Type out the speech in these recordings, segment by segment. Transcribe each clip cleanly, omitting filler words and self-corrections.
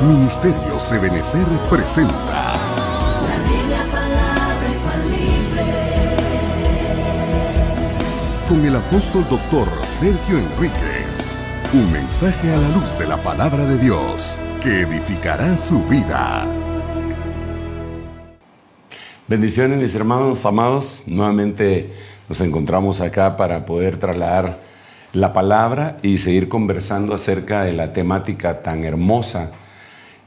Ministerios Ebenecer presenta La Biblia, palabra infalible. con el apóstol doctor Sergio Enríquez. Un mensaje a la luz de la palabra de Dios que edificará su vida. Bendiciones, mis hermanos amados. Nuevamente nos encontramos acá para poder trasladar la palabra y seguir conversando acerca de la temática tan hermosa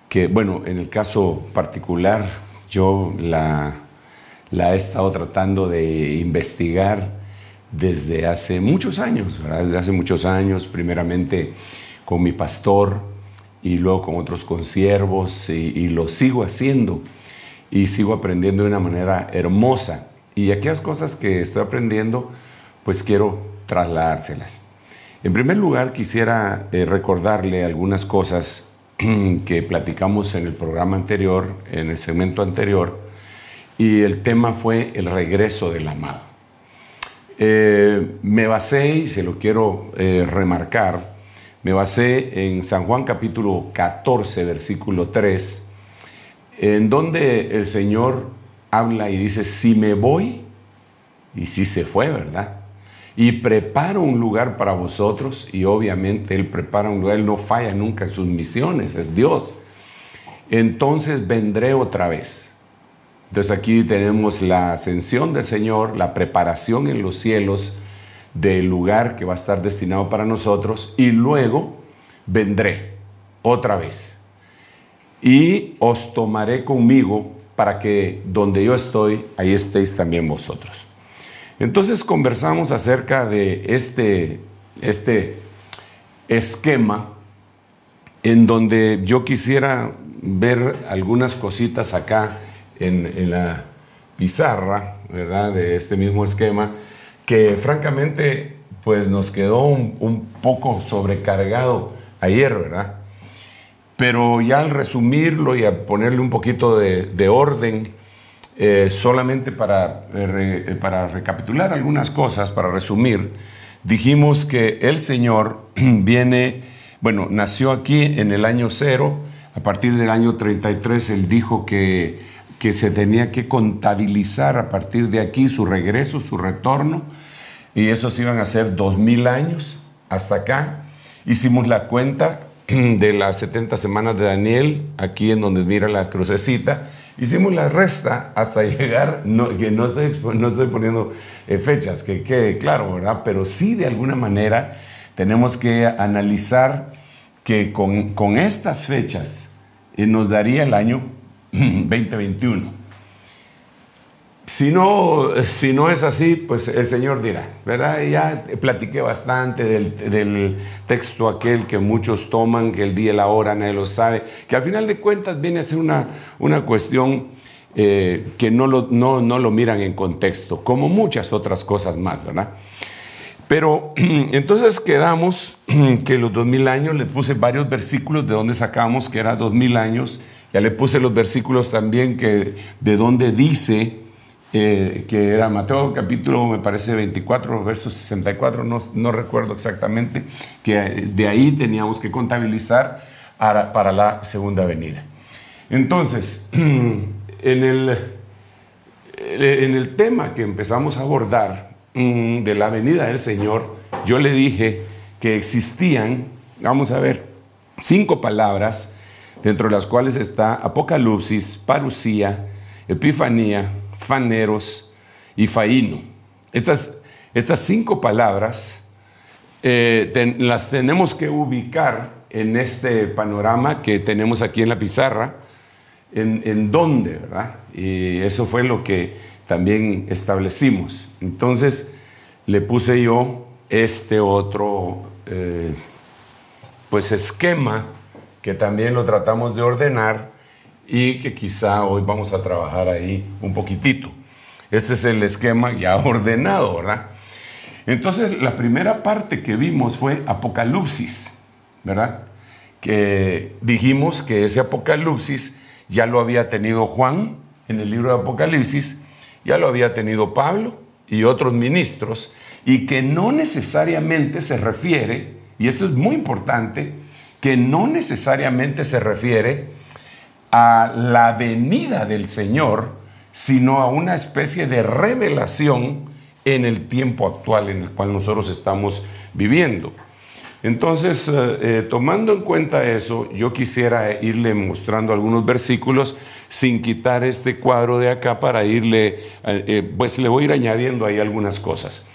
que, bueno, en el caso particular, yo la he estado tratando de investigar desde hace muchos años, ¿verdad? Desde hace muchos años, primeramente con mi pastor y luego con otros consiervos y lo sigo haciendo y sigo aprendiendo de una manera hermosa. Y aquellas cosas que estoy aprendiendo, pues quiero trasladárselas. En primer lugar, quisiera recordarle algunas cosas que platicamos en el programa anterior, en el segmento anterior, y el tema fue el regreso del amado. Me basé, y se lo quiero remarcar, me basé en San Juan capítulo 14, versículo 3, en donde el Señor habla y dice, si me voy, y si se fue, ¿verdad? Y preparo un lugar para vosotros, y obviamente Él prepara un lugar, Él no falla nunca en sus misiones, es Dios. Entonces vendré otra vez. Entonces aquí tenemos la ascensión del Señor, la preparación en los cielos del lugar que va a estar destinado para nosotros, y luego vendré otra vez. Y os tomaré conmigo para que donde yo estoy, ahí estéis también vosotros. Entonces conversamos acerca de este esquema en donde yo quisiera ver algunas cositas acá en la pizarra, ¿verdad? De este mismo esquema, que francamente pues nos quedó un poco sobrecargado ayer, ¿verdad? Pero ya al resumirlo y a ponerle un poquito de orden, solamente para recapitular algunas cosas, para resumir, dijimos que el Señor nació aquí en el año 0, a partir del año 33 Él dijo que se tenía que contabilizar a partir de aquí su regreso, su retorno, y esos iban a ser 2000 años hasta acá. Hicimos la cuenta de las 70 semanas de Daniel, aquí en donde mira la crucecita. Hicimos la resta hasta llegar, no estoy poniendo fechas, que quede claro, ¿verdad? Pero sí, de alguna manera, tenemos que analizar que con estas fechas nos daría el año 2021. Si no es así, pues el Señor dirá, ¿verdad? Ya platiqué bastante del texto aquel que muchos toman, que el día y la hora nadie lo sabe, que al final de cuentas viene a ser una cuestión que no lo miran en contexto, como muchas otras cosas más, ¿verdad? Pero entonces quedamos que los 2000 años, le puse varios versículos de donde sacamos que era 2000 años, ya le puse los versículos también de donde dice que era Mateo capítulo, me parece 24, verso 64, no recuerdo exactamente, que de ahí teníamos que contabilizar para la segunda venida. Entonces, en el tema que empezamos a abordar de la venida del Señor, yo le dije que existían, vamos a ver, 5 palabras, dentro de las cuales está Apocalipsis, Parusía, Epifanía, Faneros y Faíno. Estas 5 palabras las tenemos que ubicar en este panorama que tenemos aquí en la pizarra, en dónde, ¿verdad? Y eso fue lo que también establecimos. Entonces le puse yo este otro esquema que también lo tratamos de ordenar y que quizá hoy vamos a trabajar ahí un poquitito. Este es el esquema ya ordenado, ¿verdad? Entonces, la primera parte que vimos fue Apocalipsis, ¿verdad? Que dijimos que ese Apocalipsis ya lo había tenido Juan en el libro de Apocalipsis, ya lo había tenido Pablo y otros ministros, y que no necesariamente se refiere, y esto es muy importante, que no necesariamente se refiere a la venida del Señor, sino a una especie de revelación en el tiempo actual en el cual nosotros estamos viviendo. Entonces, tomando en cuenta eso, yo quisiera irle mostrando algunos versículos sin quitar este cuadro de acá para irle, pues le voy a ir añadiendo ahí algunas cosas.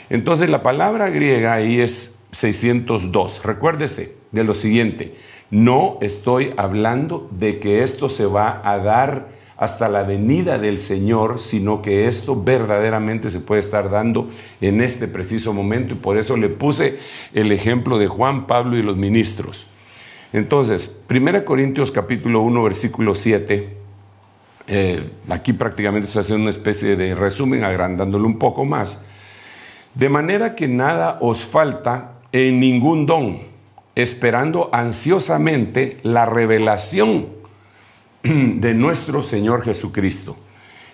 Entonces, la palabra griega ahí es 602. Recuérdese de lo siguiente: no estoy hablando de que esto se va a dar hasta la venida del Señor, sino que esto verdaderamente se puede estar dando en este preciso momento, y por eso le puse el ejemplo de Juan, Pablo y los ministros. Entonces, 1 Corintios capítulo 1, versículo 7, aquí prácticamente estoy haciendo una especie de resumen, agrandándolo un poco más. De manera que nada os falta en ningún don, esperando ansiosamente la revelación de nuestro Señor Jesucristo.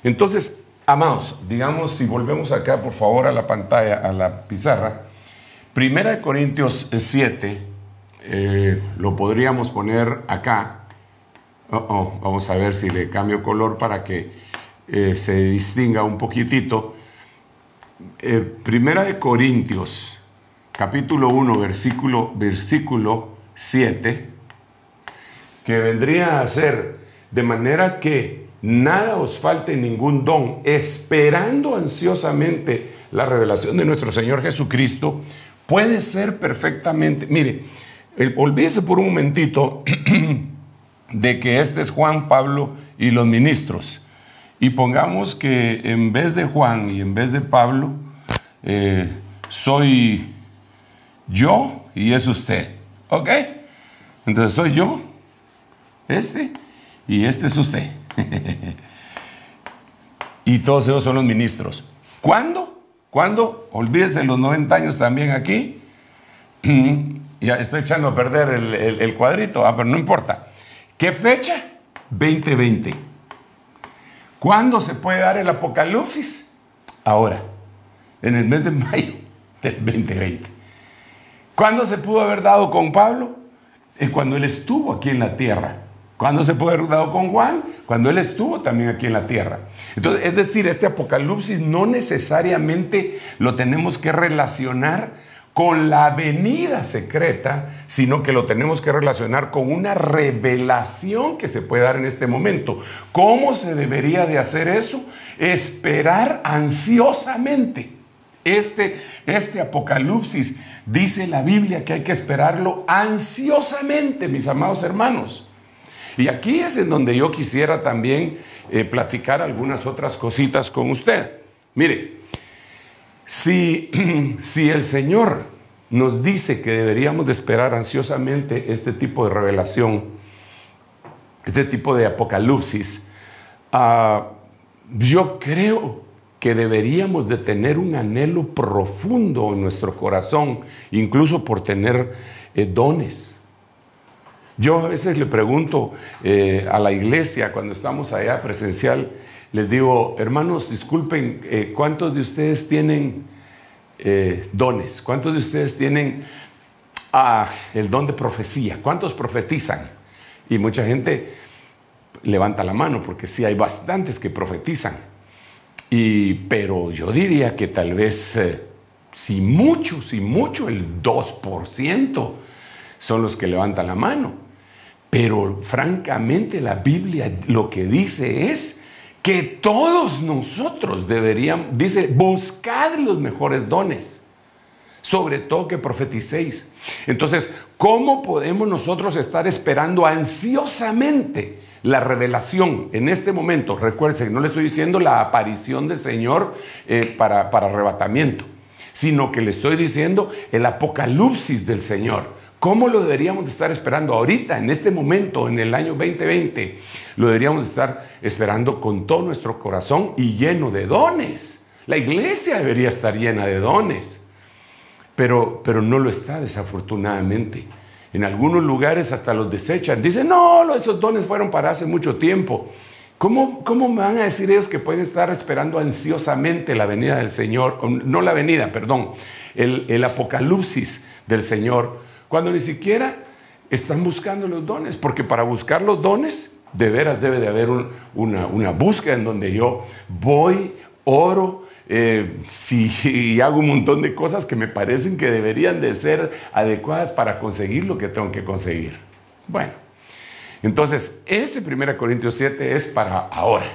Entonces, amados, digamos, si volvemos acá por favor a la pantalla, a la pizarra, 1 Corintios 7, lo podríamos poner acá. Vamos a ver si le cambio color para que se distinga un poquitito. 1 Corintios capítulo 1, versículo 7, que vendría a ser: de manera que nada os falte ningún don, esperando ansiosamente la revelación de nuestro Señor Jesucristo. Puede ser perfectamente, mire, olvídese por un momentito de que este es Juan, Pablo y los ministros, y pongamos que en vez de Juan y en vez de Pablo, soy yo y es usted, ¿ok? Entonces soy yo, y este es usted. Y todos ellos son los ministros. ¿Cuándo? ¿Cuándo? Olvídese los 90 años también aquí. Ya estoy echando a perder el cuadrito, pero no importa. ¿Qué fecha? 2020. ¿Cuándo se puede dar el Apocalipsis? Ahora, en el mes de mayo del 2020. ¿Cuándo se pudo haber dado con Pablo? Cuando él estuvo aquí en la tierra. ¿Cuándo se puede haber dado con Juan? Cuando él estuvo también aquí en la tierra. Entonces, es decir, este Apocalipsis no necesariamente lo tenemos que relacionar con la venida secreta, sino que lo tenemos que relacionar con una revelación que se puede dar en este momento. ¿Cómo se debería de hacer eso? Esperar ansiosamente. Este Apocalipsis, dice la Biblia que hay que esperarlo ansiosamente, mis amados hermanos. Y aquí es en donde yo quisiera también platicar algunas otras cositas con usted. Mire, si el Señor nos dice que deberíamos de esperar ansiosamente este tipo de revelación, este tipo de apocalipsis, yo creo que deberíamos de tener un anhelo profundo en nuestro corazón, incluso por tener dones. Yo a veces le pregunto a la iglesia, cuando estamos allá presencial, les digo: hermanos, disculpen, ¿cuántos de ustedes tienen dones? ¿Cuántos de ustedes tienen el don de profecía? ¿Cuántos profetizan? Y mucha gente levanta la mano, porque sí hay bastantes que profetizan. Pero yo diría que tal vez, si mucho, el 2% son los que levantan la mano. Pero francamente la Biblia lo que dice es que todos nosotros deberíamos, dice, buscad los mejores dones, sobre todo que profeticéis. Entonces, ¿cómo podemos nosotros estar esperando ansiosamente la revelación en este momento? Recuerden, no le estoy diciendo la aparición del Señor para arrebatamiento, sino que le estoy diciendo el apocalipsis del Señor. ¿Cómo lo deberíamos de estar esperando ahorita, en este momento, en el año 2020? Lo deberíamos de estar esperando con todo nuestro corazón y lleno de dones. La iglesia debería estar llena de dones, pero no lo está, desafortunadamente. En algunos lugares hasta los desechan. Dicen: no, esos dones fueron para hace mucho tiempo. ¿Cómo me van a decir ellos que pueden estar esperando ansiosamente la venida del Señor? No la venida, perdón, el apocalipsis del Señor, cuando ni siquiera están buscando los dones, porque para buscar los dones, de veras debe de haber una búsqueda en donde yo voy, oro, y hago un montón de cosas que me parecen que deberían de ser adecuadas para conseguir lo que tengo que conseguir. Bueno, entonces, ese 1 Corintios 7 es para ahora.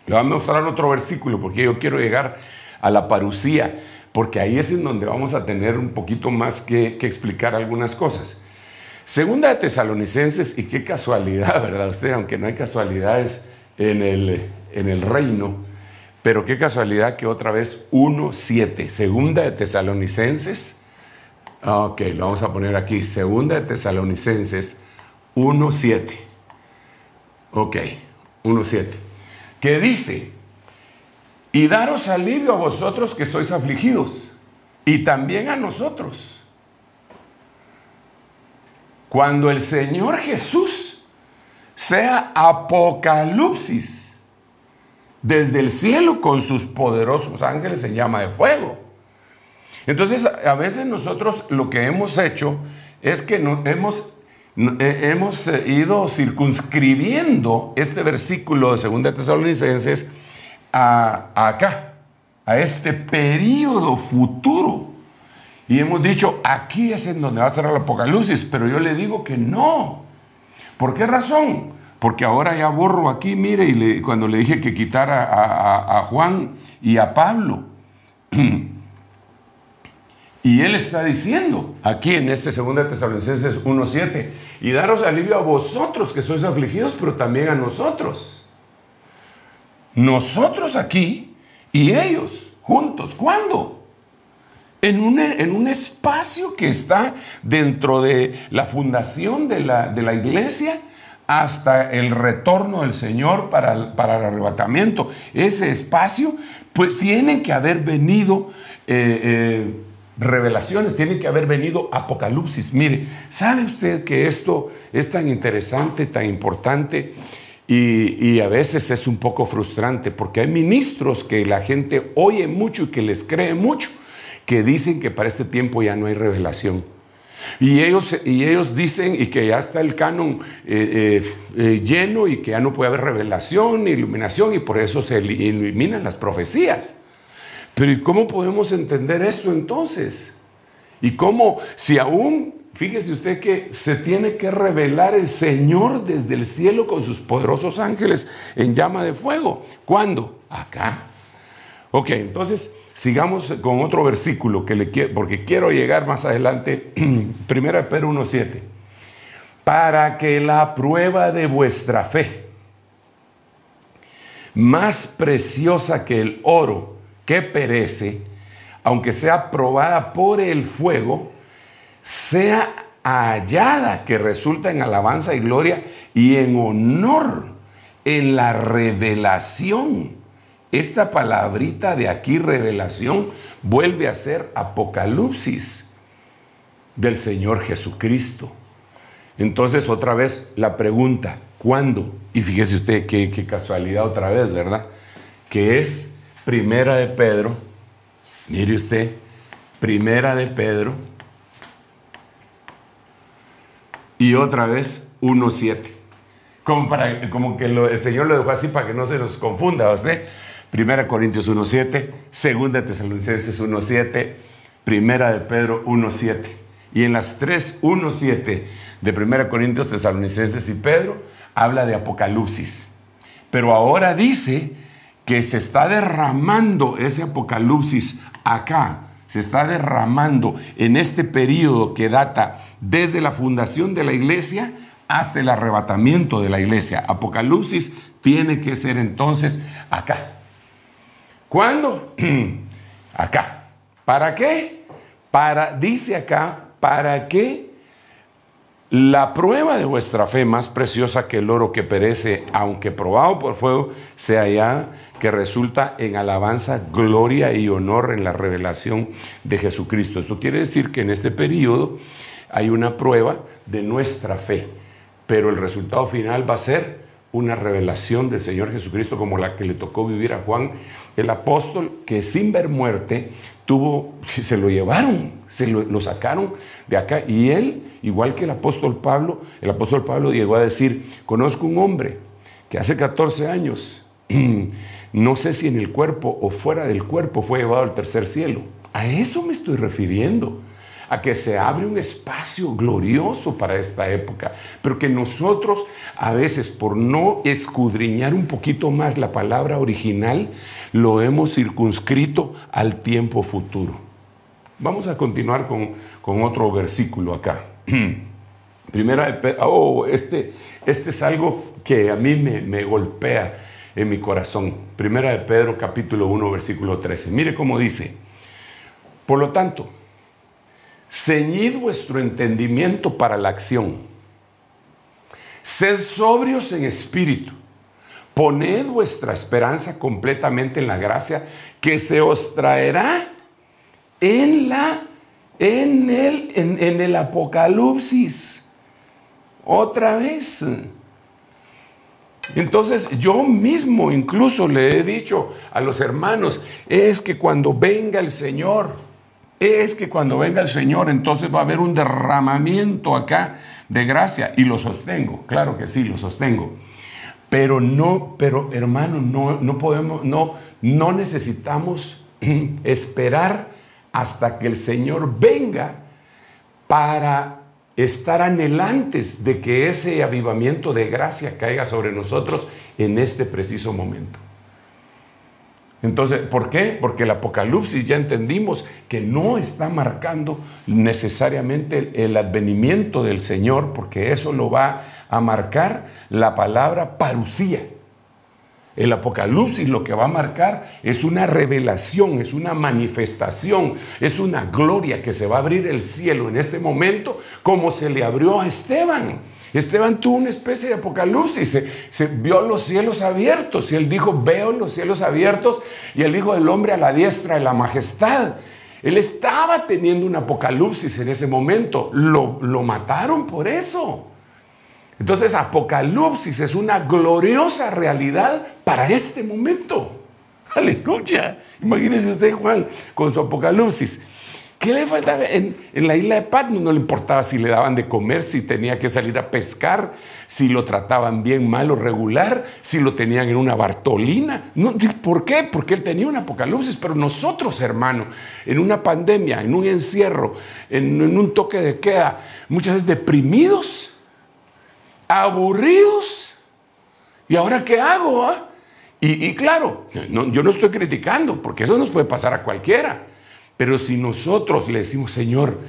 Le voy a mostrar otro versículo porque yo quiero llegar a la parusía, porque ahí es en donde vamos a tener un poquito más que explicar algunas cosas. Segunda de Tesalonicenses, y qué casualidad, ¿verdad? Usted, aunque no hay casualidades en el reino, pero qué casualidad que otra vez 1:7. Segunda de Tesalonicenses, ok, lo vamos a poner aquí. Segunda de Tesalonicenses 1:7. Ok, 1:7. Que dice: y daros alivio a vosotros que sois afligidos, y también a nosotros, cuando el Señor Jesús sea apocalipsis desde el cielo con sus poderosos ángeles en llama de fuego. Entonces, a veces nosotros lo que hemos hecho es que hemos ido circunscribiendo este versículo de 2 Tesalonicenses acá, a este periodo futuro. Y hemos dicho, aquí es en donde va a estar el apocalipsis, pero yo le digo que no. ¿Por qué razón? Porque ahora ya borro aquí, mire, y cuando le dije que quitara a Juan y a Pablo, y él está diciendo, aquí en este 2 Tesalonicenses 1:7, y daros alivio a vosotros que sois afligidos, pero también a nosotros. Nosotros aquí y ellos juntos. ¿Cuándo? En un espacio que está dentro de la fundación de la iglesia hasta el retorno del Señor para el arrebatamiento. Ese espacio, pues tienen que haber venido revelaciones, tienen que haber venido apocalipsis. Mire, ¿sabe usted que esto es tan interesante, tan importante? Y a veces es un poco frustrante porque hay ministros que la gente oye mucho y que les cree mucho, que dicen que para este tiempo ya no hay revelación. Y ellos dicen y que ya está el canon lleno y que ya no puede haber revelación ni iluminación y por eso se eliminan las profecías. Pero ¿y cómo podemos entender esto entonces? ¿Y cómo, si aún, fíjese usted que se tiene que revelar el Señor desde el cielo con sus poderosos ángeles en llama de fuego? ¿Cuándo? Acá. Ok, entonces sigamos con otro versículo porque quiero llegar más adelante. 1 Pedro 1:7. Para que la prueba de vuestra fe, más preciosa que el oro que perece, aunque sea probada por el fuego, sea hallada, que resulta en alabanza y gloria y en honor en la revelación. Esta palabrita de aquí, revelación, vuelve a ser apocalipsis del Señor Jesucristo. Entonces, otra vez la pregunta, ¿cuándo? Y fíjese usted qué casualidad otra vez, ¿verdad? Que es 1 de Pedro, mire usted, 1 de Pedro, y otra vez 1:7. Como que el Señor lo dejó así para que no se nos confunda a usted. 1 Corintios 1:7, 2 Tesalonicenses 1:7, 1 de Pedro 1:7. Y en las tres 1:7 de 1 Corintios, Tesalonicenses y Pedro, habla de apocalipsis. Pero ahora dice que se está derramando ese apocalipsis acá, se está derramando en este periodo que data desde la fundación de la iglesia hasta el arrebatamiento de la iglesia. Apocalipsis tiene que ser entonces acá. ¿Cuándo? Acá. ¿Para qué? Dice acá, para que la prueba de vuestra fe, más preciosa que el oro que perece, aunque probado por fuego, sea hallada, que resulta en alabanza, gloria y honor en la revelación de Jesucristo. Esto quiere decir que en este periodo hay una prueba de nuestra fe, pero el resultado final va a ser una revelación del Señor Jesucristo como la que le tocó vivir a Juan el apóstol, que sin ver muerte se lo llevaron, lo sacaron de acá. Y él, igual que el apóstol Pablo llegó a decir: conozco un hombre que hace 14 años, no sé si en el cuerpo o fuera del cuerpo, fue llevado al tercer cielo. A eso me estoy refiriendo, a que se abre un espacio glorioso para esta época, pero que nosotros a veces, por no escudriñar un poquito más la palabra original, lo hemos circunscrito al tiempo futuro. Vamos a continuar con otro versículo acá. Primera de Pedro. Este es algo que a mí me golpea en mi corazón. Primera de Pedro, capítulo 1, versículo 13. Mire cómo dice: por lo tanto, ceñid vuestro entendimiento para la acción. Sed sobrios en espíritu. Poned vuestra esperanza completamente en la gracia que se os traerá en el Apocalipsis. Otra vez. Entonces yo mismo incluso le he dicho a los hermanos, es que cuando venga el Señor, entonces va a haber un derramamiento acá de gracia. Y lo sostengo, claro que sí, lo sostengo. Pero hermano, no podemos, no necesitamos esperar hasta que el Señor venga para estar anhelantes de que ese avivamiento de gracia caiga sobre nosotros en este preciso momento. Entonces, ¿por qué? Porque el Apocalipsis ya entendimos que no está marcando necesariamente el advenimiento del Señor, porque eso lo va a marcar la palabra parusía. El Apocalipsis lo que va a marcar es una revelación, es una manifestación, es una gloria que se va a abrir el cielo en este momento, como se le abrió a Esteban. Esteban tuvo una especie de apocalipsis, se vio los cielos abiertos y él dijo: veo los cielos abiertos y el Hijo del Hombre a la diestra de la majestad. Él estaba teniendo un apocalipsis en ese momento, lo mataron por eso. Entonces Apocalipsis es una gloriosa realidad para este momento. Aleluya. Imagínese usted, Juan, con su Apocalipsis. ¿Qué le faltaba? En la isla de Patmos no le importaba si le daban de comer, si tenía que salir a pescar, si lo trataban bien, mal o regular, si lo tenían en una bartolina. No, ¿por qué? Porque él tenía un apocalipsis. Pero nosotros, hermano, en una pandemia, en un encierro, en un toque de queda, muchas veces deprimidos, aburridos. ¿Y ahora qué hago? Y claro, yo no estoy criticando, porque eso nos puede pasar a cualquiera. Pero si nosotros le decimos: Señor,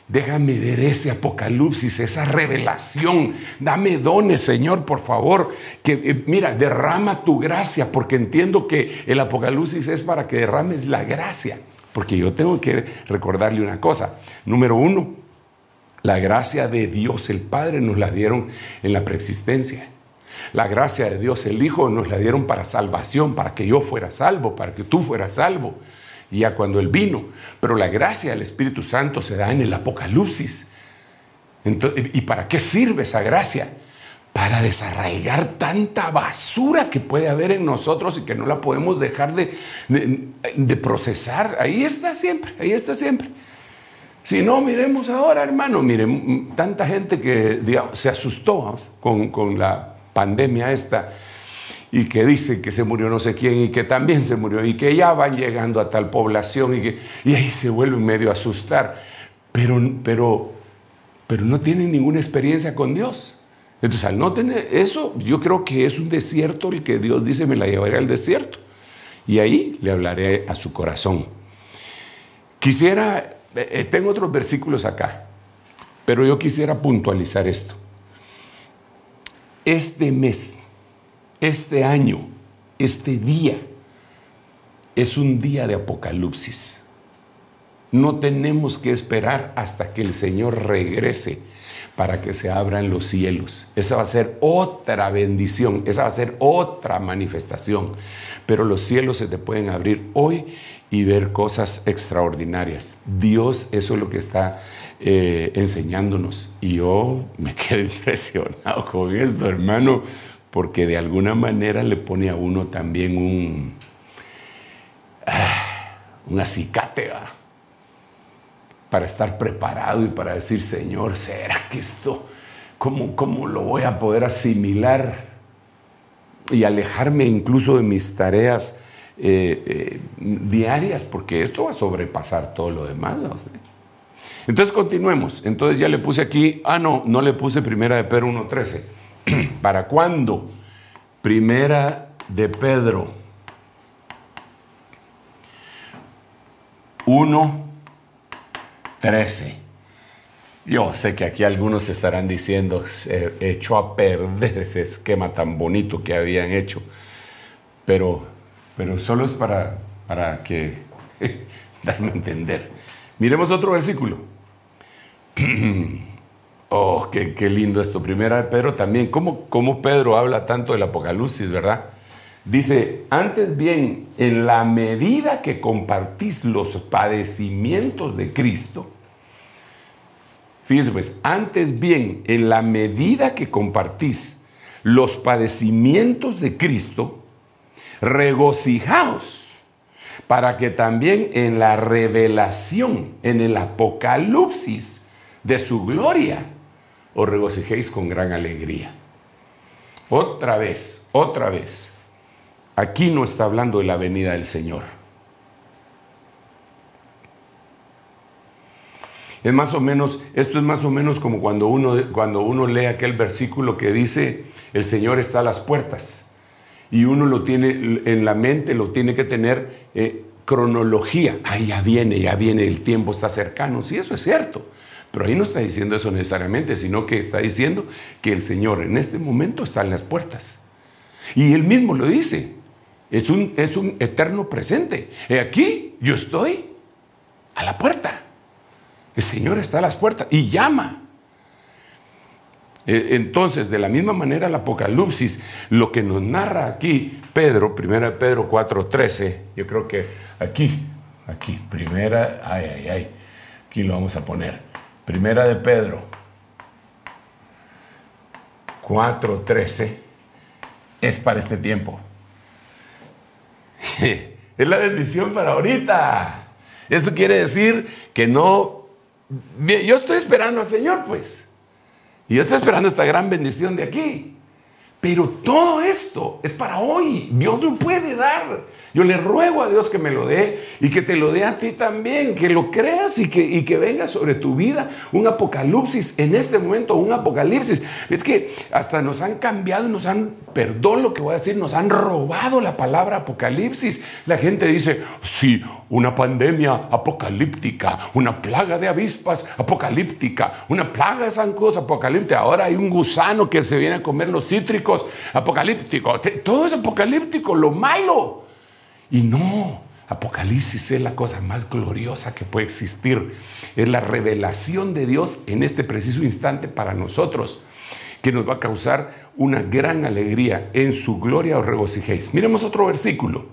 déjame ver ese apocalipsis, esa revelación, dame dones, Señor, por favor, que mira, derrama tu gracia, porque entiendo que el apocalipsis es para que derrames la gracia. Porque yo tengo que recordarle una cosa. Número uno, la gracia de Dios el Padre nos la dieron en la preexistencia. La gracia de Dios el Hijo nos la dieron para salvación, para que yo fuera salvo, para que tú fueras salvo. Y ya cuando Él vino. Pero la gracia del Espíritu Santo se da en el Apocalipsis. Entonces, ¿y para qué sirve esa gracia? Para desarraigar tanta basura que puede haber en nosotros y que no la podemos dejar de procesar. Ahí está siempre, ahí está siempre. Si no, miremos ahora, hermano, miren, tanta gente que, digamos, se asustó con la pandemia esta, y que dicen que se murió no sé quién y que también se murió y que ya van llegando a tal población y ahí se vuelven medio a asustar, pero no tienen ninguna experiencia con Dios. Entonces, al no tener eso, yo creo que es un desierto el que Dios dice: me la llevaré al desierto y ahí le hablaré a su corazón. Tengo otros versículos acá, pero yo quisiera puntualizar esto. Este mes, este año, este día, es un día de apocalipsis. No tenemos que esperar hasta que el Señor regrese para que se abran los cielos. Esa va a ser otra bendición, esa va a ser otra manifestación. Pero los cielos se te pueden abrir hoy y ver cosas extraordinarias. Dios, eso es lo que está enseñándonos. Y yo me quedé impresionado con esto, hermano. porque de alguna manera le pone a uno también un acicate, ¿va? Para estar preparado y para decir, Señor, ¿será que esto, cómo lo voy a poder asimilar y alejarme incluso de mis tareas diarias? Porque esto va a sobrepasar todo lo demás, ¿no? Entonces continuemos. Entonces ya le puse aquí, no le puse Primera de Pedro 1:13. ¿Para cuándo? Primera de Pedro 1:13. Yo sé que aquí algunos estarán diciendo, se echó a perder ese esquema tan bonito que habían hecho. Pero solo es para que darme a entender. Miremos otro versículo. Oh, qué lindo esto. Primera de Pedro también. ¿Cómo Pedro habla tanto del Apocalipsis, verdad? Dice, antes bien, en la medida que compartís los padecimientos de Cristo. Fíjense pues, antes bien, en la medida que compartís los padecimientos de Cristo, regocijaos, para que también en la revelación, en el Apocalipsis de su gloria, os regocijéis con gran alegría. Otra vez, aquí no está hablando de la venida del Señor. Esto es más o menos como cuando uno lee aquel versículo que dice, el Señor está a las puertas. Y uno lo tiene en la mente, lo tiene que tener cronología. Ya viene, el tiempo está cercano. Sí, eso es cierto. Pero ahí no está diciendo eso necesariamente, sino que está diciendo que el Señor en este momento está en las puertas. Y Él mismo lo dice. Es un eterno presente. Aquí yo estoy a la puerta. El Señor está a las puertas y llama. Entonces, de la misma manera, el Apocalipsis, lo que nos narra aquí Pedro, 1 Pedro 4:13, yo creo que aquí, primera, aquí lo vamos a poner. 1 de Pedro 4:13 es para este tiempo. Es la bendición para ahorita. Eso quiere decir que no... Yo estoy esperando al Señor, pues. Y yo estoy esperando esta gran bendición de aquí. Pero todo esto es para hoy. Dios lo puede dar. Yo le ruego a Dios que me lo dé y que te lo dé a ti también. Que lo creas y que venga sobre tu vida un apocalipsis. En este momento, un apocalipsis. Es que hasta nos han cambiado, perdón lo que voy a decir, nos han robado la palabra apocalipsis. La gente dice, sí, una pandemia apocalíptica, una plaga de avispas apocalíptica, una plaga de zancudos apocalíptica. Ahora hay un gusano que se viene a comer los cítricos apocalíptico. Todo es apocalíptico, lo malo. Y no, Apocalipsis es la cosa más gloriosa que puede existir. Es la revelación de Dios en este preciso instante para nosotros, que nos va a causar una gran alegría. En su gloria os regocijéis. Miremos otro versículo.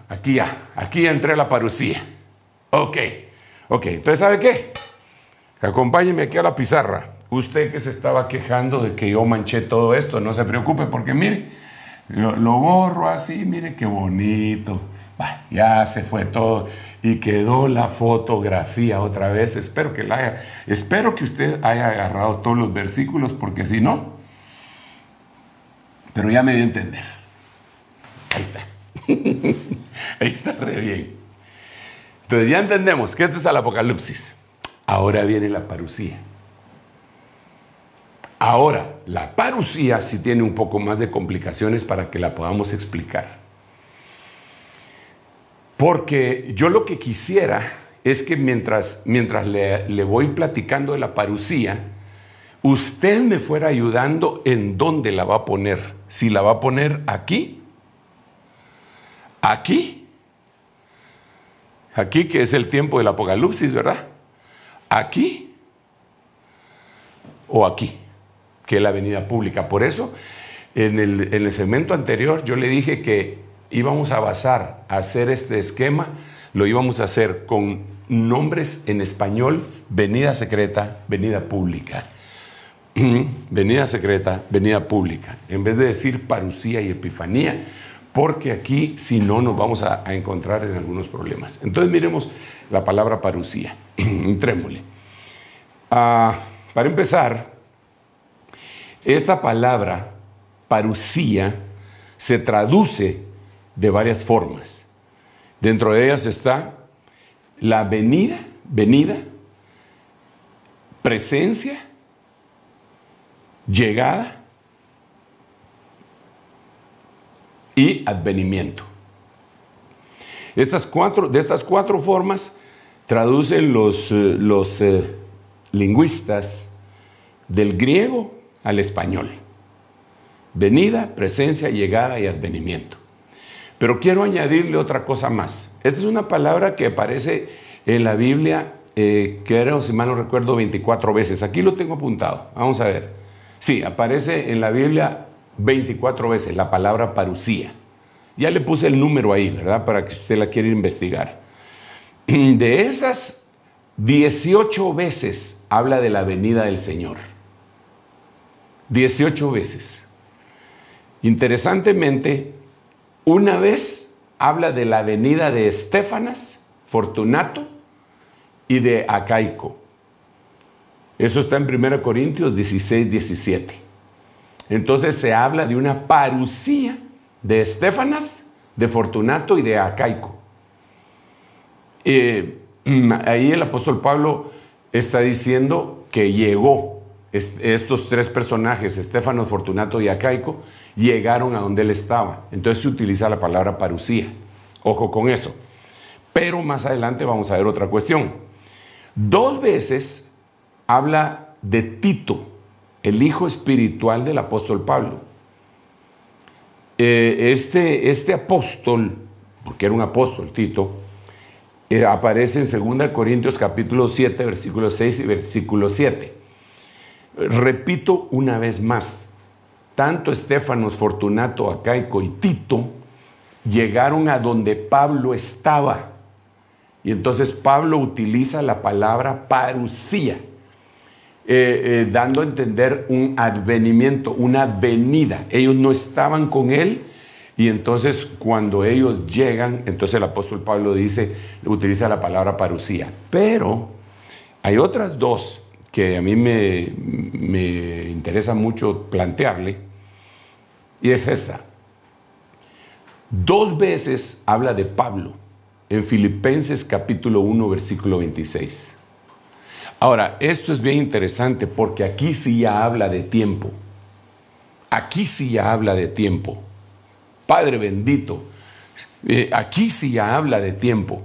Aquí ya entré a la parucía. Ok, entonces ¿sabe qué? Acompáñeme aquí a la pizarra. Usted que se estaba quejando de que yo manché todo esto, no se preocupe, porque mire, lo borro así, mire qué bonito. Ya se fue todo y quedó la fotografía otra vez. Espero que usted haya agarrado todos los versículos, porque si no, pero ya me dio a entender. Ahí está. Ahí está re bien. Entonces ya entendemos que este es el Apocalipsis. Ahora viene la parucía. Ahora, la parucía sí tiene un poco más de complicaciones para que la podamos explicar. Porque yo lo que quisiera es que mientras le voy platicando de la parucía, usted me fuera ayudando en dónde la va a poner. Si la va a poner aquí, aquí que es el tiempo del Apocalipsis, ¿verdad? Aquí o aquí, que es la avenida pública. Por eso, en el segmento anterior, yo le dije que íbamos a hacer este esquema, lo íbamos a hacer con nombres en español, venida secreta, venida pública. venida secreta, venida pública, en vez de decir parusía y epifanía, porque aquí si no nos vamos a encontrar en algunos problemas. Entonces miremos la palabra parusía, entrémosle. Para empezar, esta palabra parusía se traduce de varias formas. Dentro de ellas está la venida, presencia, llegada y advenimiento. De estas cuatro formas traducen los lingüistas del griego al español. Venida, presencia, llegada y advenimiento. Pero quiero añadirle otra cosa más. Esta es una palabra que aparece en la Biblia, creo, si mal no recuerdo, 24 veces. Aquí lo tengo apuntado. Vamos a ver. Sí, aparece en la Biblia 24 veces la palabra parusía. Ya le puse el número ahí, ¿verdad? Para que usted la quiera investigar. De esas 18 veces habla de la venida del Señor. 18 veces. Interesantemente, una vez habla de la venida de Estéfanas, Fortunato y de Acaico. Eso está en 1 Corintios 16, 17. Entonces se habla de una parusía de Estéfanas, de Fortunato y de Acaico. Ahí el apóstol Pablo está diciendo que llegó. Estos tres personajes, Estéfanos, Fortunato y Acaico, llegaron a donde él estaba. Entonces se utiliza la palabra parusía. Ojo con eso. Pero más adelante vamos a ver otra cuestión. 2 veces habla de Tito, el hijo espiritual del apóstol Pablo. Este apóstol, porque era un apóstol, Tito, aparece en 2 Corintios capítulo 7, versículo 6 y versículo 7. Repito una vez más, tanto Estéfanos, Fortunato, Acaico y Tito llegaron a donde Pablo estaba. Y entonces Pablo utiliza la palabra parusía, dando a entender un advenimiento, una venida. Ellos no estaban con él, y entonces cuando ellos llegan, entonces el apóstol Pablo utiliza la palabra parusía. Pero hay otras dos que a mí me interesa mucho plantearle, y es esta. 2 veces habla de Pablo en Filipenses capítulo 1, versículo 26. Ahora, esto es bien interesante porque aquí sí ya habla de tiempo. Aquí sí ya habla de tiempo. Padre bendito, aquí sí ya habla de tiempo.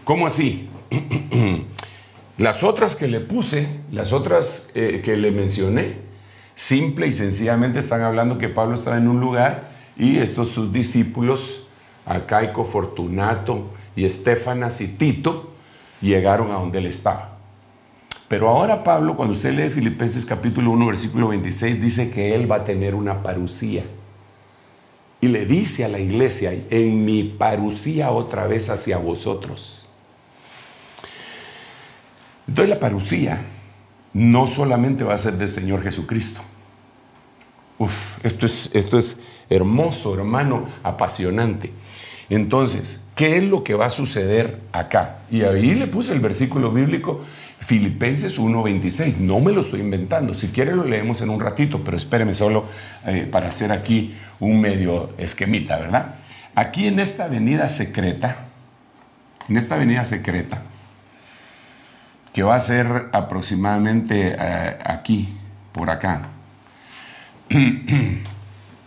¿Cómo así? Las otras que le puse, las otras que le mencioné, simple y sencillamente están hablando que Pablo estaba en un lugar y sus discípulos, Acaico, Fortunato y Estéfanas y Tito, llegaron a donde él estaba. Pero ahora Pablo, cuando usted lee Filipenses capítulo 1, versículo 26, dice que él va a tener una parusía. Y le dice a la iglesia, en mi parusía otra vez hacia vosotros. Entonces la parusía no solamente va a ser del Señor Jesucristo. Esto es hermoso, hermano, apasionante. Entonces, ¿qué es lo que va a suceder acá? Y ahí le puse el versículo bíblico, Filipenses 1:26. No me lo estoy inventando. Si quiere lo leemos en un ratito, pero espéreme solo para hacer aquí un medio esquemita, ¿verdad? Aquí en esta avenida secreta, que va a ser aproximadamente aquí, por acá,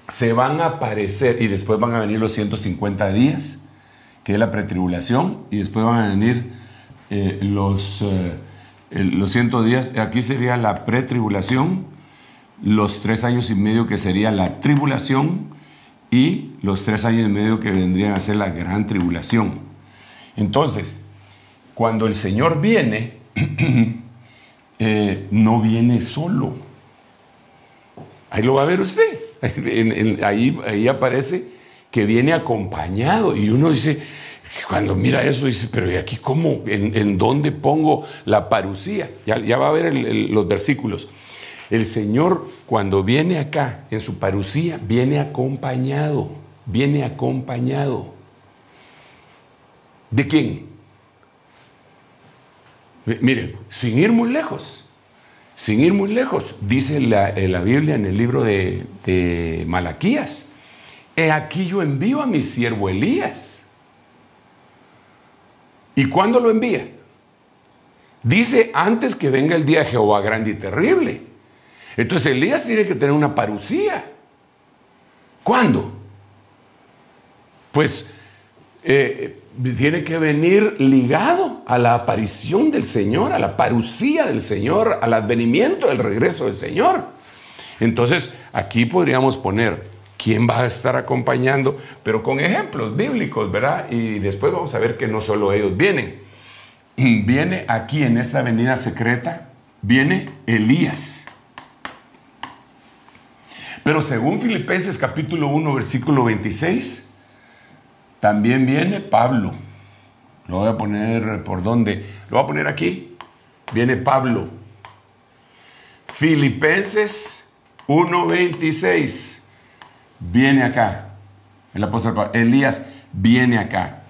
se van a aparecer, y después van a venir los 150 días, que es la pretribulación, y después van a venir los 100 días. Aquí sería la pretribulación, los 3 años y medio que sería la tribulación, y los 3 años y medio que vendrían a ser la gran tribulación. Entonces, cuando el Señor viene, no viene solo. Ahí lo va a ver usted. Ahí aparece que viene acompañado. Y uno dice, cuando mira eso, dice, pero ¿y aquí cómo? ¿En dónde pongo la parusía? Ya va a ver los versículos. El Señor, cuando viene acá, en su parusía, viene acompañado. Viene acompañado. ¿De quién? Mire, sin ir muy lejos, dice la Biblia en el libro de Malaquías: he aquí yo envío a mi siervo Elías. ¿Y cuándo lo envía? Dice: antes que venga el día de Jehová grande y terrible. Entonces Elías tiene que tener una parusía. ¿Cuándo? Pues tiene que venir ligado a la aparición del Señor, a la parusía del Señor, al advenimiento del regreso del Señor. Entonces, aquí podríamos poner quién va a estar acompañando, pero con ejemplos bíblicos, ¿verdad? Y después vamos a ver que no solo ellos vienen. Viene aquí en esta avenida secreta, viene Elías. Pero según Filipenses capítulo 1, versículo 26, también viene Pablo. Lo voy a poner por dónde. Lo voy a poner aquí. Viene Pablo. Filipenses 1:26. Viene acá. El apóstol Pablo. Elías viene acá.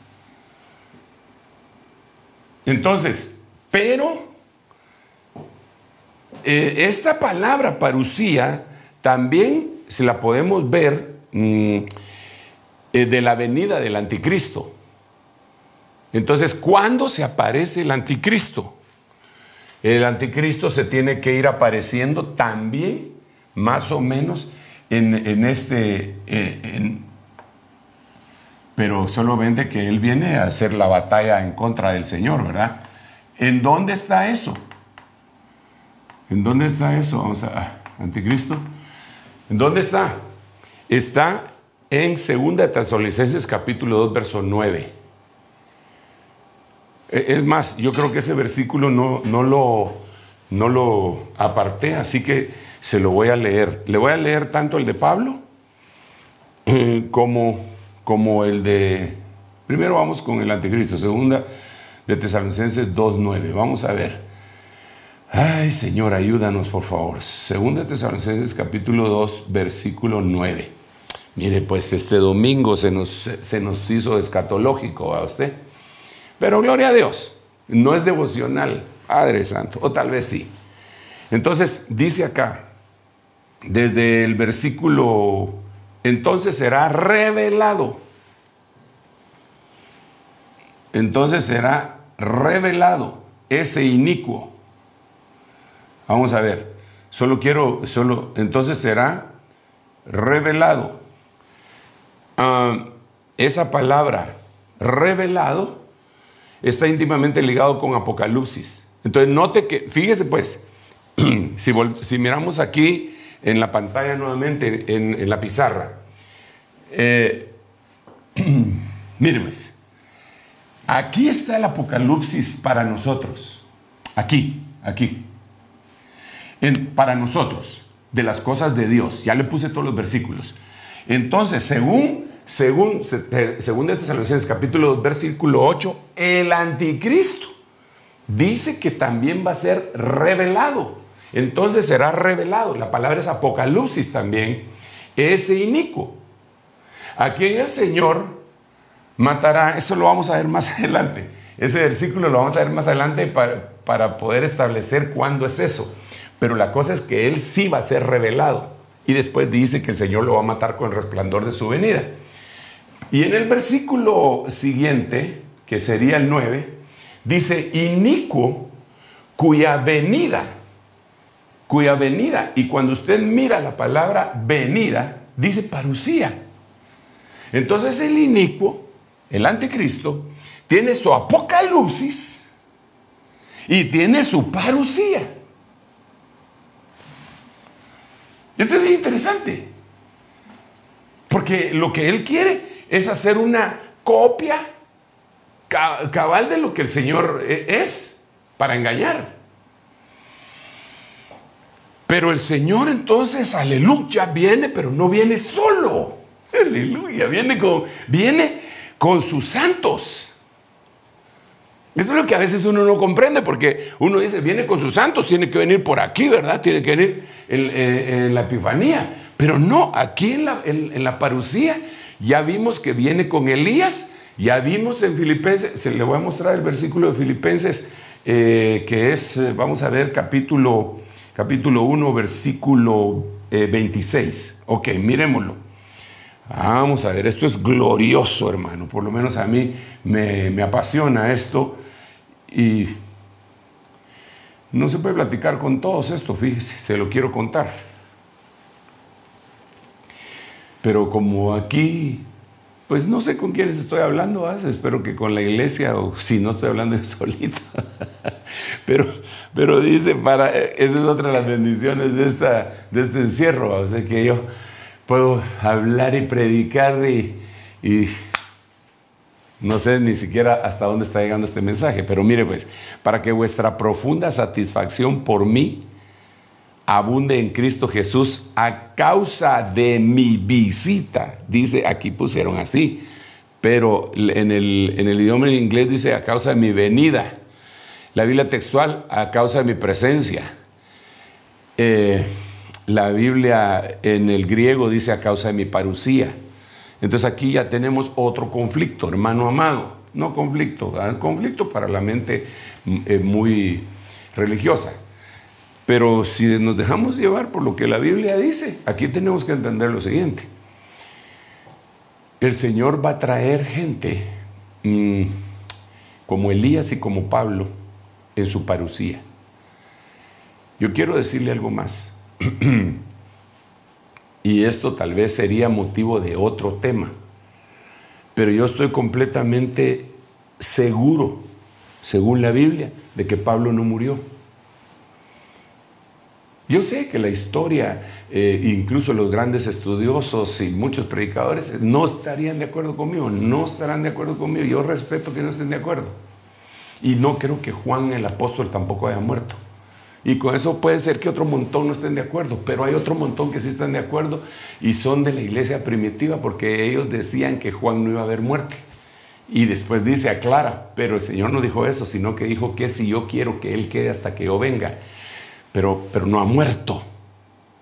Entonces, pero esta palabra parusía también se la podemos ver de la venida del anticristo. Entonces, ¿cuándo se aparece el anticristo? El anticristo se tiene que ir apareciendo también más o menos pero solo vende que él viene a hacer la batalla en contra del Señor, ¿verdad? ¿En dónde está eso? ¿En dónde está eso? Vamos a anticristo. ¿En dónde está? Está en 2 Tesalonicenses capítulo 2, verso 9. Es más, yo creo que ese versículo no lo aparté, así que se lo voy a leer. Le voy a leer tanto el de Pablo como el de... Primero vamos con el anticristo, 2 Tesalonicenses 2:9. Vamos a ver. Ay, Señor, ayúdanos, por favor. 2 Tesalonicenses capítulo 2, versículo 9. Mire, pues este domingo se nos hizo escatológico a usted. Pero gloria a Dios, no es devocional, Padre Santo, o tal vez sí. Entonces dice acá, desde el versículo, entonces será revelado. Entonces será revelado ese inicuo. Vamos a ver, entonces será revelado. Esa palabra revelado está íntimamente ligado con Apocalipsis. Entonces note que, fíjese pues, si miramos aquí en la pantalla nuevamente, en la pizarra, miren pues, aquí está el Apocalipsis para nosotros, aquí, para nosotros, de las cosas de Dios. Ya le puse todos los versículos. Entonces, según Tesalonicenses capítulo 2, versículo 8, el anticristo dice que también va a ser revelado. Entonces será revelado. La palabra es Apocalipsis también. Ese inicuo, a quien el Señor matará. Eso lo vamos a ver más adelante. Ese versículo lo vamos a ver más adelante para poder establecer cuándo es eso. Pero la cosa es que él sí va a ser revelado. Y después dice que el Señor lo va a matar con el resplandor de su venida. Y en el versículo siguiente, que sería el 9, dice: inicuo cuya venida. Y cuando usted mira la palabra venida, dice parusía. Entonces el inicuo, el anticristo, tiene su apocalipsis y tiene su parusía. Esto es bien interesante, porque lo que él quiere es hacer una copia cabal de lo que el Señor es, para engañar. Pero el Señor entonces, aleluya, viene, pero no viene solo. Aleluya, viene con sus santos. Eso es lo que a veces uno no comprende, porque uno dice, viene con sus santos, tiene que venir por aquí, ¿verdad? Tiene que venir en la Epifanía. Pero no, aquí en la parucía ya vimos que viene con Elías, ya vimos en Filipenses, le voy a mostrar el versículo de Filipenses, que es, vamos a ver, capítulo 1, versículo 26. Ok, miremoslo. Vamos a ver, esto es glorioso, hermano. Por lo menos a mí me apasiona esto. Y no se puede platicar con todos esto, fíjese, se lo quiero contar. Pero como aquí, pues no sé con quiénes estoy hablando, espero que con la iglesia, o si no estoy hablando yo solito. pero dice, esa es otra de las bendiciones de este encierro, o sea, que yo puedo hablar y predicar y no sé ni siquiera hasta dónde está llegando este mensaje, pero mire pues, para que vuestra profunda satisfacción por mí abunde en Cristo Jesús a causa de mi visita. Dice, aquí pusieron así, pero en el idioma en inglés dice a causa de mi venida. La Biblia textual, a causa de mi presencia. La Biblia en el griego dice a causa de mi parucía. Entonces aquí ya tenemos otro conflicto, hermano amado. No conflicto, conflicto para la mente muy religiosa. Pero si nos dejamos llevar por lo que la Biblia dice, aquí tenemos que entender lo siguiente. El Señor va a traer gente como Elías y como Pablo en su parucía. Yo quiero decirle algo más. Y esto tal vez sería motivo de otro tema. Pero yo estoy completamente seguro, según la Biblia, de que Pablo no murió. Yo sé que la historia, incluso los grandes estudiosos y muchos predicadores, no estarían de acuerdo conmigo, no estarán de acuerdo conmigo. Yo respeto que no estén de acuerdo. Y no creo que Juan el apóstol tampoco haya muerto. Y con eso puede ser que otro montón no estén de acuerdo, pero hay otro montón que sí están de acuerdo y son de la iglesia primitiva, porque ellos decían que Juan no iba a haber muerte. Y después dice, aclara, pero el Señor no dijo eso, sino que dijo que si yo quiero que Él quede hasta que yo venga. Pero no ha muerto.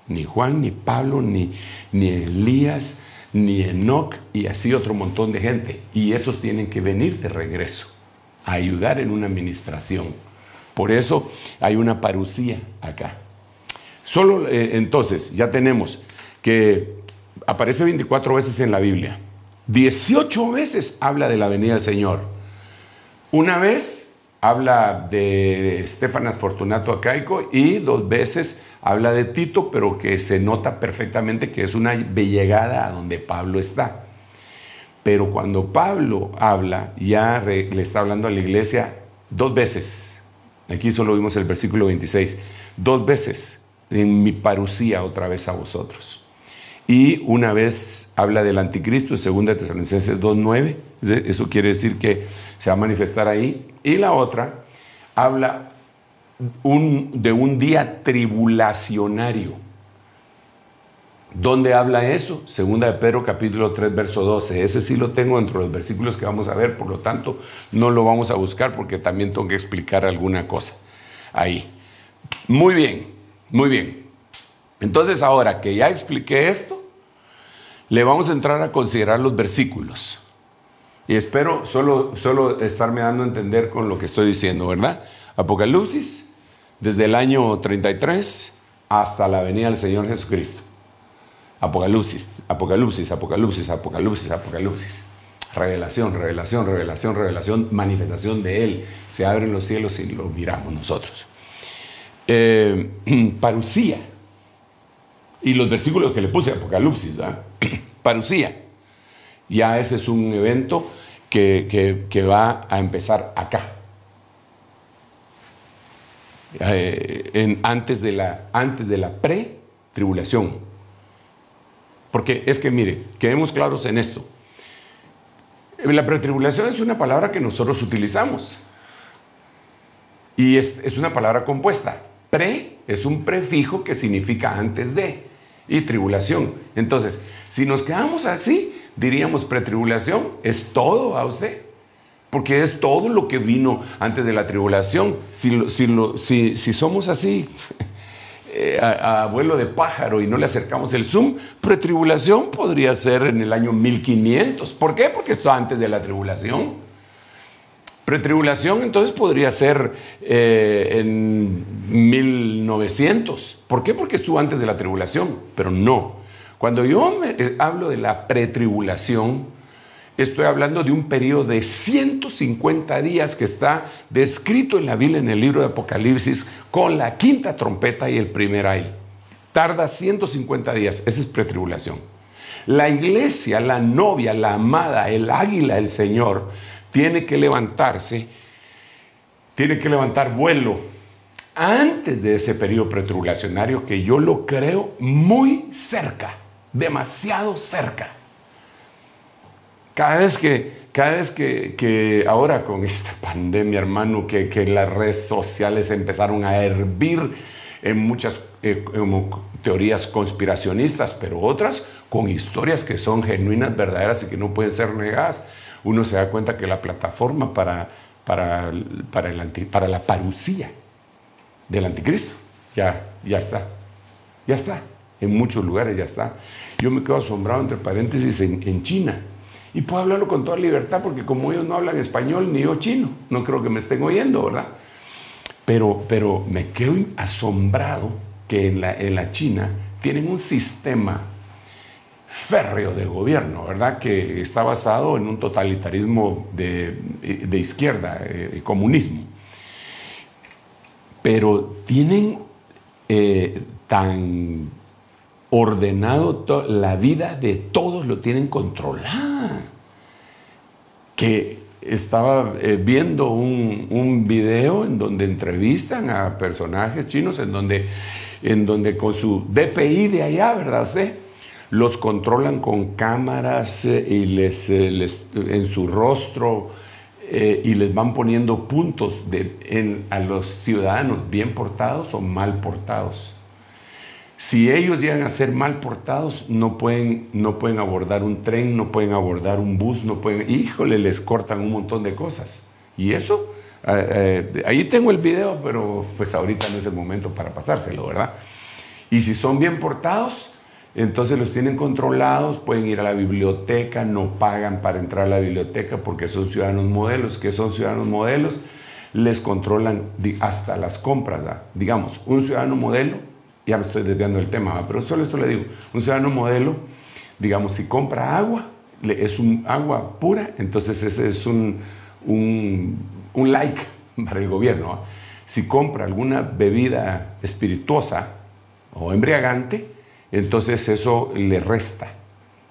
Ni Juan, ni Pablo, ni Elías, ni Enoc, y así otro montón de gente. Y esos tienen que venir de regreso a ayudar en una administración. Por eso hay una parucía acá. Solo entonces ya tenemos que aparece 24 veces en la Biblia. 18 veces habla de la venida del Señor. Una vez habla de Estefanas Fortunato Acaico y 2 veces habla de Tito, pero que se nota perfectamente que es una llegada a donde Pablo está. Pero cuando Pablo habla, ya le está hablando a la iglesia 2 veces. Aquí solo vimos el versículo 26. 2 veces en mi parucía otra vez a vosotros. Y una vez habla del anticristo en 2 Tesalonicenses 2:9. Eso quiere decir que se va a manifestar ahí. Y la otra habla de un día tribulacionario. ¿Dónde habla eso? 2 de Pedro capítulo 3 verso 12. Ese sí lo tengo dentro de los versículos que vamos a ver, por lo tanto no lo vamos a buscar porque también tengo que explicar alguna cosa ahí. Muy bien, muy bien. Entonces ahora que ya expliqué esto, le vamos a entrar a considerar los versículos. Y espero solo estarme dando a entender con lo que estoy diciendo, ¿verdad? Apocalipsis, desde el año 33 hasta la venida del Señor Jesucristo. Apocalipsis, Apocalipsis, Apocalipsis, Apocalipsis, Apocalipsis. Revelación, revelación, revelación, revelación, manifestación de Él. Se abren los cielos y lo miramos nosotros. Parucía. Y los versículos que le puse, Apocalipsis, ¿verdad? Parucía. Ya ese es un evento que va a empezar acá. Antes de la pre-tribulación. Porque es que, mire, quedemos claros en esto. La pretribulación es una palabra que nosotros utilizamos. Y es una palabra compuesta. Pre es un prefijo que significa antes de. Y tribulación. Entonces, si nos quedamos así, diríamos pretribulación es todo a usted. porque es todo lo que vino antes de la tribulación. Si somos así, a abuelo de pájaro y no le acercamos el zoom, pretribulación podría ser en el año 1500. ¿Por qué? Porque esto antes de la tribulación. Pretribulación entonces podría ser en 1900. ¿Por qué? Porque estuvo antes de la tribulación, pero no. Cuando yo hablo de la pretribulación, estoy hablando de un periodo de 150 días que está descrito en la Biblia, en el libro de Apocalipsis, con la quinta trompeta y el primer ay. Tarda 150 días, esa es pretribulación. La iglesia, la novia, la amada, el águila, el Señor, tiene que levantarse, tiene que levantar vuelo antes de ese periodo pretribulacionario, que yo lo creo muy cerca, demasiado cerca. Cada vez que ahora con esta pandemia, hermano, que las redes sociales empezaron a hervir en muchas teorías conspiracionistas, pero otras con historias que son genuinas, verdaderas y que no pueden ser negadas, uno se da cuenta que la plataforma para la parucía del anticristo ya está. En muchos lugares ya está. Yo me quedo asombrado, entre paréntesis, en China. Y puedo hablarlo con toda libertad, porque como ellos no hablan español ni yo chino, no creo que me estén oyendo, ¿verdad? Pero me quedo asombrado que en la China tienen un sistema férreo de gobierno, ¿verdad? Que está basado en un totalitarismo de izquierda, comunismo. Pero tienen tan ordenado la vida de todos, lo tienen controlada, que estaba viendo un video en donde entrevistan a personajes chinos, en donde con su DPI de allá, ¿verdad usted? Los controlan con cámaras y en su rostro, y les van poniendo puntos a los ciudadanos bien portados o mal portados. Si ellos llegan a ser mal portados, no pueden abordar un tren, no pueden abordar un bus, híjole, les cortan un montón de cosas. Y eso, ahí tengo el video, pero pues ahorita no es el momento para pasárselo, ¿verdad? Y si son bien portados, entonces los tienen controlados, pueden ir a la biblioteca, no pagan para entrar a la biblioteca porque son ciudadanos modelos. ¿Qué son ciudadanos modelos? Les controlan hasta las compras, ¿verdad? Digamos, un ciudadano modelo, ya me estoy desviando del tema, ¿verdad? Pero solo esto le digo, un ciudadano modelo, digamos, si compra agua, es un agua pura, entonces ese es un like para el gobierno, ¿verdad? Si compra alguna bebida espirituosa o embriagante, entonces eso le resta.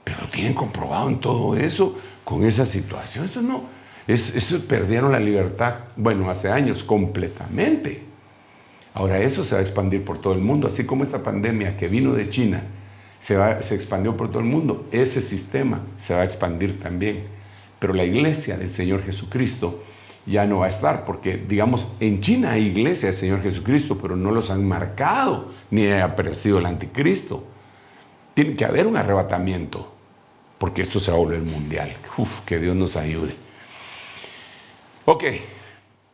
Pero lo tienen comprobado en todo eso, con esa situación. Eso no, eso perdieron la libertad, bueno, hace años, completamente. Ahora eso se va a expandir por todo el mundo, así como esta pandemia que vino de China se expandió por todo el mundo, ese sistema se va a expandir también. Pero la iglesia del Señor Jesucristo ya no va a estar, porque digamos, en China hay iglesia del Señor Jesucristo, pero no los han marcado, ni ha aparecido el anticristo. Tiene que haber un arrebatamiento, porque esto se va a volver mundial. Que Dios nos ayude. Ok,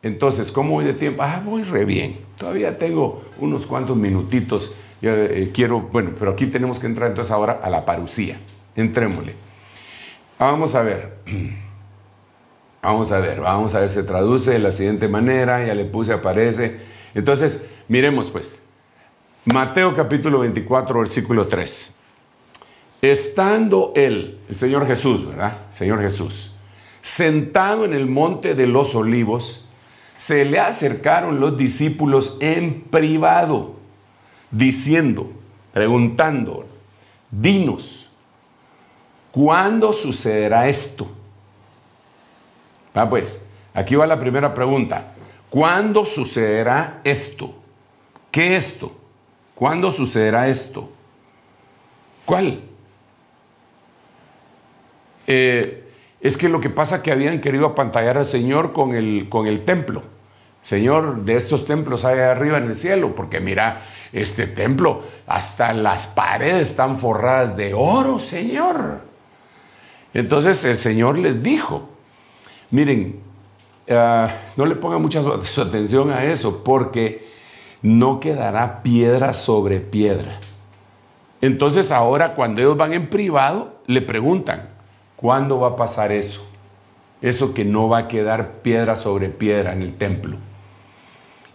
entonces, ¿cómo voy de tiempo? Voy re bien. Todavía tengo unos cuantos minutitos. Pero aquí tenemos que entrar entonces ahora a la parucía. Entrémosle. Vamos a ver. Vamos a ver, se traduce de la siguiente manera, ya le puse, aparece. Entonces, miremos pues. Mateo capítulo 24, versículo 3. Estando él, el Señor Jesús, ¿verdad? Señor Jesús, sentado en el monte de los olivos, se le acercaron los discípulos en privado, diciendo, preguntando, dinos, ¿cuándo sucederá esto? Pues, aquí va la primera pregunta. ¿Cuándo sucederá esto? ¿Qué esto? ¿Cuándo sucederá esto? ¿Cuál? Es que lo que pasa es que habían querido apantallar al Señor con el templo. Señor, de estos templos hay arriba en el cielo, porque mira, este templo, hasta las paredes están forradas de oro, Señor. Entonces el Señor les dijo, miren, no le ponga mucha su atención a eso, porque no quedará piedra sobre piedra. Entonces ahora cuando ellos van en privado, le preguntan, ¿cuándo va a pasar eso? Eso que no va a quedar piedra sobre piedra en el templo.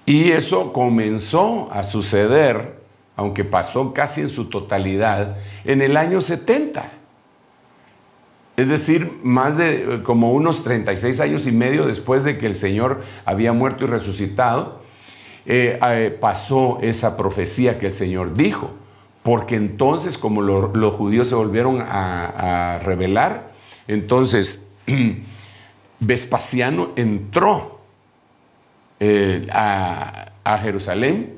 Y eso comenzó a suceder, aunque pasó casi en su totalidad, en el año 70. Es decir, más de como unos 36 años y medio después de que el Señor había muerto y resucitado, pasó esa profecía que el Señor dijo. Porque entonces, como los judíos se volvieron a rebelar, entonces Vespasiano entró a Jerusalén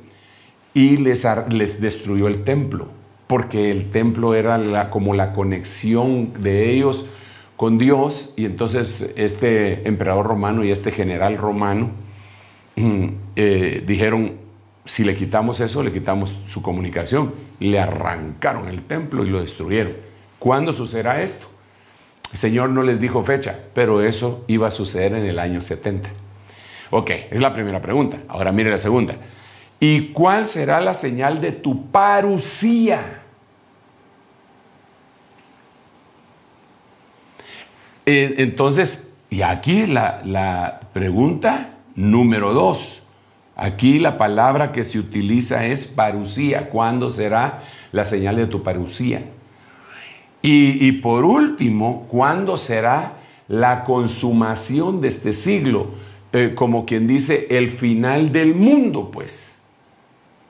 y les destruyó el templo, porque el templo era como la conexión de ellos con Dios. Y entonces este emperador romano y este general romano dijeron, si le quitamos eso, le quitamos su comunicación. Le arrancaron el templo y lo destruyeron. ¿Cuándo sucederá esto? El Señor no les dijo fecha, pero eso iba a suceder en el año 70. Ok, es la primera pregunta. Ahora mire la segunda. ¿Y cuál será la señal de tu parucía? Entonces, y aquí la pregunta número 2. Aquí la palabra que se utiliza es parucía. ¿Cuándo será la señal de tu parucía? Y por último, ¿cuándo será la consumación de este siglo? Como quien dice, el final del mundo, pues.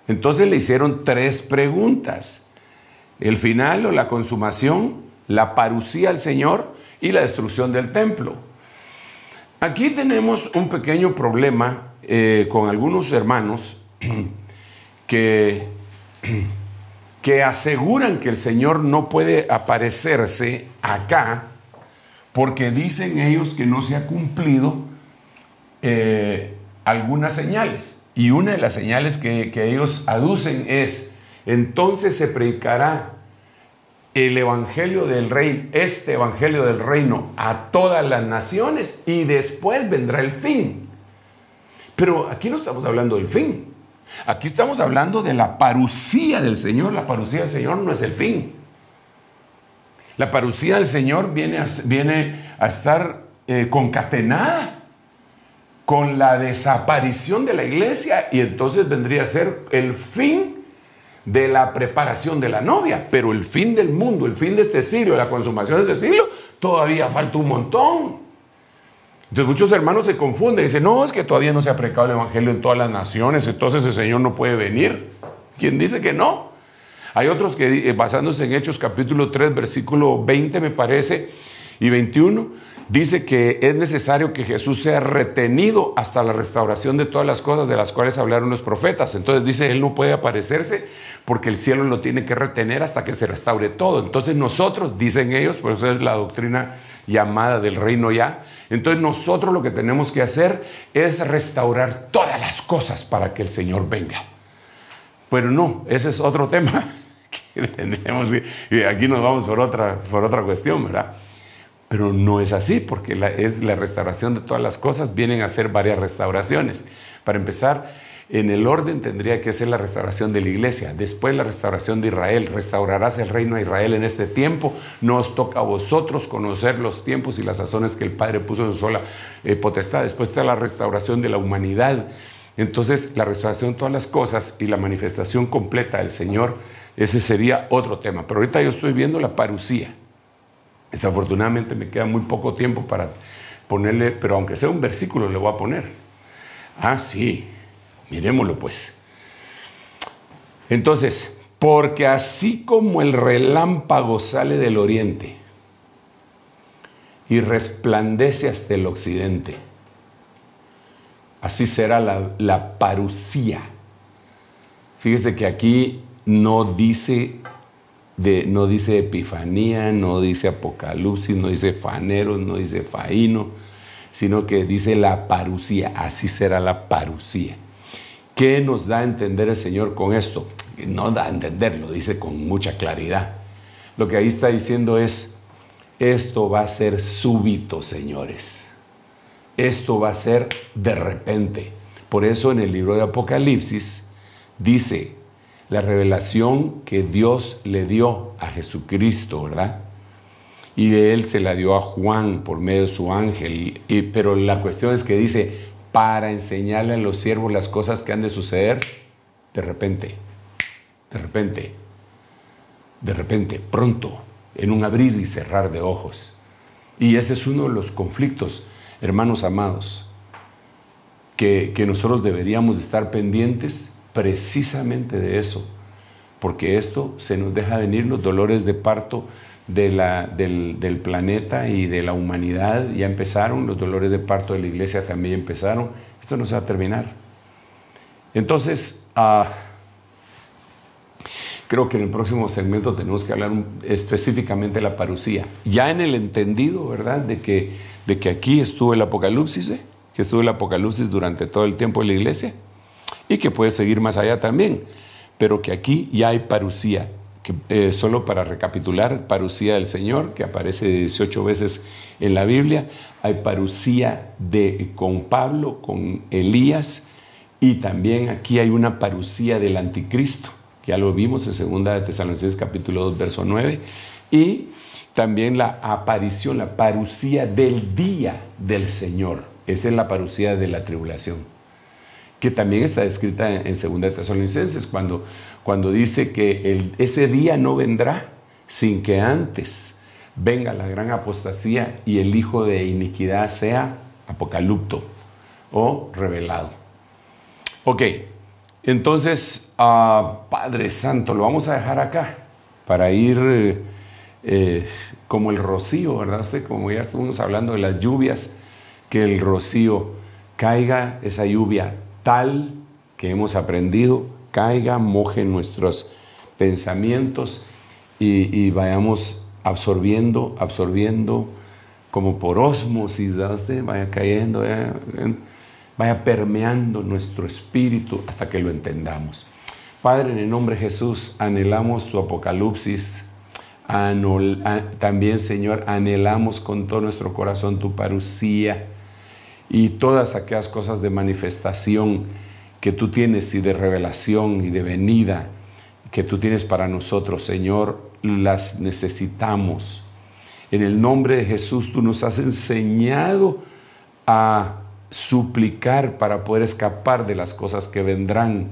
Entonces le hicieron 3 preguntas. El final o la consumación, la parucía al Señor y la destrucción del templo. Aquí tenemos un pequeño problema con algunos hermanos que aseguran que el Señor no puede aparecerse acá porque dicen ellos que no se ha cumplido algunas señales. Y una de las señales que ellos aducen es, entonces se predicará el evangelio del reino, este evangelio del reino a todas las naciones y después vendrá el fin. Pero aquí no estamos hablando del fin. Aquí estamos hablando de la parucía del Señor. La parucía del Señor no es el fin. La parucía del Señor viene a estar concatenada con la desaparición de la iglesia, y entonces vendría a ser el fin de la preparación de la novia. Pero el fin del mundo, el fin de este siglo, la consumación de este siglo, todavía falta un montón. Entonces muchos hermanos se confunden y dicen, no, es que todavía no se ha predicado el evangelio en todas las naciones, entonces el Señor no puede venir. ¿Quién dice que no? Hay otros que, basándose en Hechos capítulo 3, versículo 20 me parece, y 21, dice que es necesario que Jesús sea retenido hasta la restauración de todas las cosas de las cuales hablaron los profetas. Entonces dice, Él no puede aparecerse porque el cielo lo tiene que retener hasta que se restaure todo. Entonces nosotros, dicen ellos, por eso es la doctrina llamada del reino ya, entonces nosotros lo que tenemos que hacer es restaurar todas las cosas para que el Señor venga. Pero no, ese es otro tema que tendremos, y aquí nos vamos por otra cuestión, ¿verdad? Pero no es así, porque es la restauración de todas las cosas, vienen a ser varias restauraciones. Para empezar, en el orden tendría que ser la restauración de la iglesia, después la restauración de Israel. Restaurarás el reino de Israel en este tiempo. No os toca a vosotros conocer los tiempos y las sazones que el Padre puso en su sola potestad. Después está la restauración de la humanidad. Entonces, la restauración de todas las cosas y la manifestación completa del Señor, ese sería otro tema. Pero ahorita yo estoy viendo la parucía. Desafortunadamente me queda muy poco tiempo para ponerle, pero aunque sea un versículo le voy a poner. Ah, sí, miremoslo pues. Entonces, porque así como el relámpago sale del oriente y resplandece hasta el occidente, así será la parucía. Fíjese que aquí no dice Epifanía, no dice Apocalipsis, no dice Faneros, no dice Faíno, sino que dice la parucía. Así será la parucía. ¿Qué nos da a entender el Señor con esto? No da a entender, lo dice con mucha claridad. Lo que ahí está diciendo es, esto va a ser súbito, señores. Esto va a ser de repente. Por eso en el libro de Apocalipsis dice la revelación que Dios le dio a Jesucristo, ¿verdad? Y de él se la dio a Juan por medio de su ángel. Pero la cuestión es que dice, para enseñarle a los siervos las cosas que han de suceder de repente, pronto, en un abrir y cerrar de ojos. Y ese es uno de los conflictos, hermanos amados, que nosotros deberíamos estar pendientes precisamente de eso, porque esto se nos deja venir los dolores de parto del planeta y de la humanidad. Ya empezaron, los dolores de parto de la iglesia también empezaron. Esto no se va a terminar. Entonces, creo que en el próximo segmento tenemos que hablar específicamente de la parusía. Ya en el entendido, ¿verdad?, de que aquí estuvo el Apocalipsis, que estuvo el Apocalipsis durante todo el tiempo de la iglesia y que puede seguir más allá también, pero que aquí ya hay parusía. Solo para recapitular, parusía del Señor, que aparece 18 veces en la Biblia. Hay parusía con Pablo, con Elías, y también aquí hay una parusía del anticristo, que ya lo vimos en 2 de Tesalonicenses capítulo 2, verso 9, y también la aparición, la parusía del día del Señor. Esa es la parusía de la tribulación, que también está descrita en 2 de Tesalonicenses, cuando dice que ese día no vendrá sin que antes venga la gran apostasía y el hijo de iniquidad sea apocalipto o revelado. Ok, entonces, Padre Santo, lo vamos a dejar acá para ir como el rocío, ¿verdad? Como ya estuvimos hablando de las lluvias, que el rocío caiga, esa lluvia tal que hemos aprendido, caiga, moje nuestros pensamientos y vayamos absorbiendo como por ósmosis, ¿verdad? Vaya cayendo, vaya permeando nuestro espíritu hasta que lo entendamos. Padre, en el nombre de Jesús, anhelamos tu apocalipsis. También, Señor, anhelamos con todo nuestro corazón tu parusía y todas aquellas cosas de manifestación que tú tienes y de revelación y de venida que tú tienes para nosotros, Señor, las necesitamos. En el nombre de Jesús, tú nos has enseñado a suplicar para poder escapar de las cosas que vendrán.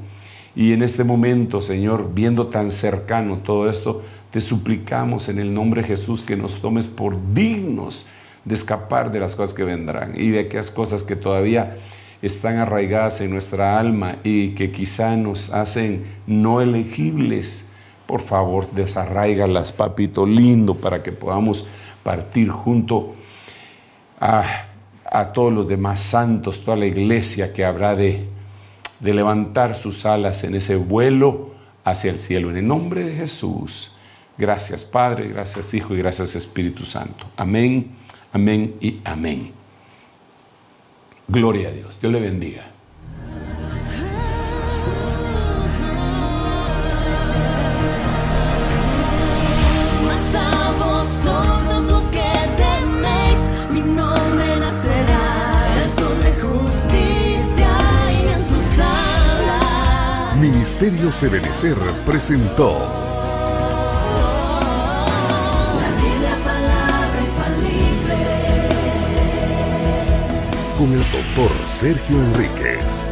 Y en este momento, Señor, viendo tan cercano todo esto, te suplicamos en el nombre de Jesús que nos tomes por dignos de escapar de las cosas que vendrán y de aquellas cosas que todavía están arraigadas en nuestra alma y que quizá nos hacen no elegibles. Por favor, desarráigalas, papito lindo, para que podamos partir junto a todos los demás santos, toda la iglesia que habrá de levantar sus alas en ese vuelo hacia el cielo. En el nombre de Jesús. Gracias, Padre, gracias, Hijo y gracias, Espíritu Santo. Amén, amén y amén. Gloria a Dios. Dios le bendiga. Mas a vosotros los que teméis, mi nombre nacerá, el sol de justicia y en sus alas. Ministerios Ebenecer presentó La Biblia, palabra infalible. con el doctor Sergio Enríquez.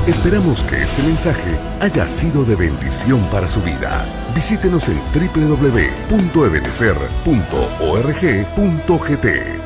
Esperamos que este mensaje haya sido de bendición para su vida. Visítenos en www.ebenecer.org.gt.